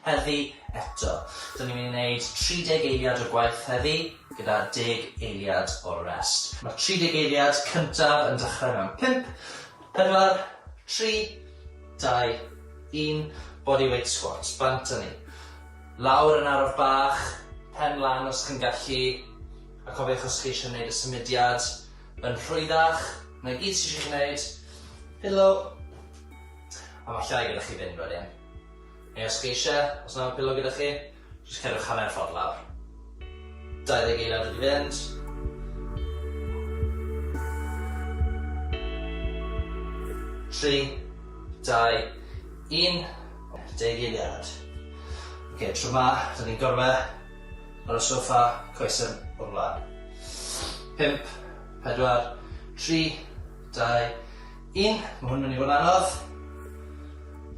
Heddi eto. Dyn ni'n mynd i wneud 30 eiliad o gwaith heddi gyda 10 eiliad o'r rest. Mae 30 eiliad cyntaf yn dechrau mewn 5, 4, 3, 2, 1, bodyweight squats, bant ni. Lawr yn araf bach, pen lan os chi'n gallu, a cofiwch os chi eisiau gwneud y symudiad yn rhwyddach, na gyd sy'n eisiau gwneud, pillow, a mae llai gyda chi fynd wedyn. Neu os chi eisiau, os yna pillow gyda chi, jyst cerwch hanner ffordd lawr. 20 eiliad wedi fynd. Tri, 2, 1, 10 eiliad. Ok, tro yma, dyn ni'n gorfod ar y soffa, coesau o'r blaen. 5, 4, 3, 2, 1. Mae hwn yn mynd i fod yn anodd.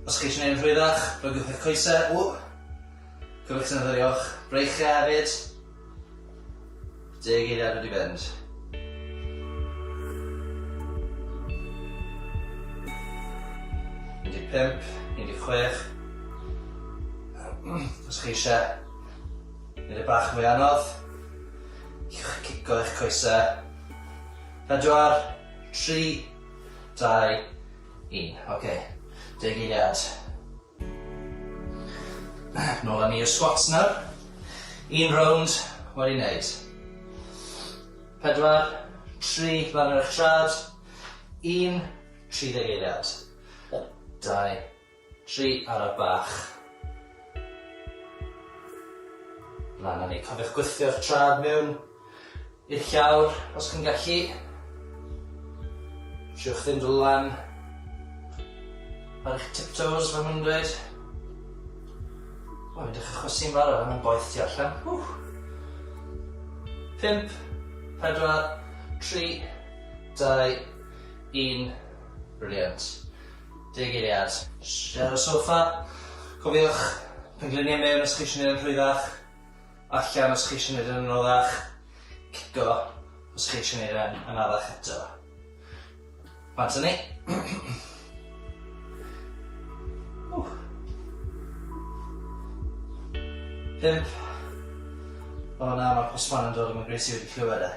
Os chi eisiau gwneud yn rhwyddach, rhowch eich coesau. Cyfych sy'n ddyrioch. Breichau hefyd. 10 eiliad wedi fynd. Un 5, 16. Os chi eisiau gwneud y bach mwy anodd, cico eich coesau. 4, 3, 2, 1. Ok, 10 eiliad. Nôl â ni i'r squats nawr. 1 round wedi wneud. 4, 3, lan ar eich trad. 1, 30 eiliad. 2, 3, araf bach. Lan â ni, cofiwch gwythio'r trad mewn i'r llawr os chi'n gallu. Siwch ddim dod lan ar eich tiptoes fel mwyn dweud. O, fi'n dechrau chwysu'n barod, mae'n boeth tu allan. 5, 4, 3, 2, 1. Brilliant. 10 eiliad. Ar y soffa. Cofiwch pengluniau mewn os chi eisiau gwneud yn rhwyddach. Allan os chi eisiau gwneud yn anoddach. Cico os chi eisiau gwneud yn anoddach eto. Bant ni. 5. O na, mae'r postman yn dod yn gres i wedi clywed e.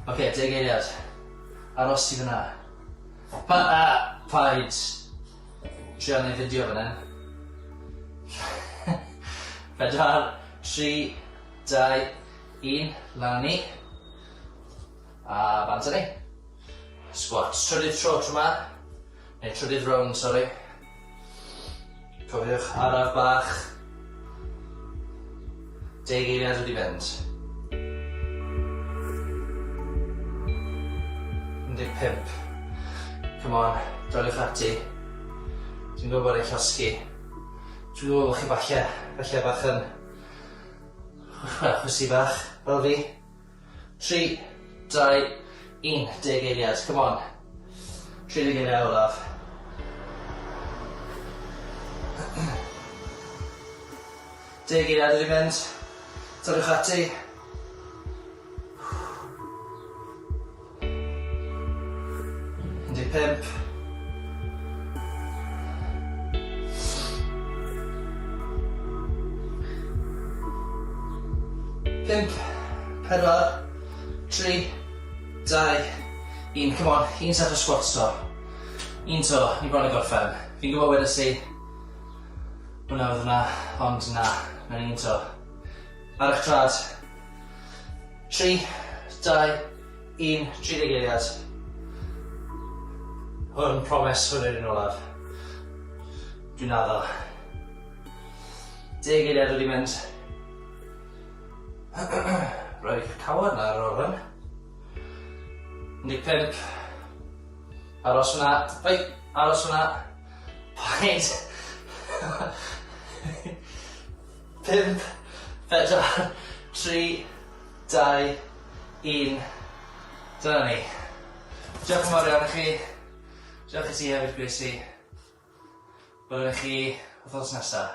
Ok, 10 eiliad. Aros ti fyna. Paid. Trio neu fideo fan hyn. 4, 3, 2, 1. Lan ni. A bant ni. Squats. Trydydd tro tro yma. Neu trydydd round, sori. Cofiwch araf bach. 10 eiliad wedi fynd. 15. Come on, doliwch ati. Dwi'n gwybod bod eich llosgi. Dwi'n gwybod bod chi falle bach yn chwysu bach, fel fi. 3, 2, 1, 10 eiliad, come on. 30 eiliad olaf. Deg eiliad wedi mynd. Doliwch ati. Pimp. 5, 4, 3, 2, 1. Come on, un set o squats to. Un to, ni bron i gorffen. Fi'n gwybod wedys i hwnna oedd hwnna, ond na, na'n un to. Ar eich trad. 3, 2, 1, 30 eiliad. Hwn, promes, hwn yw'r un olaf. Dwi'n addo. 10 eiliad wedi mynd. Rwy'n eich cawod na ar ôl hwn. 15. Aros hwnna. Oi, aros hwnna. Paid. 5, 4, 3, 2, 1. Dyna ni. Diolch yn fawr iawn i chi. Diolch i ti hefyd, Gracie. Byddwn i chi wythnos nesaf.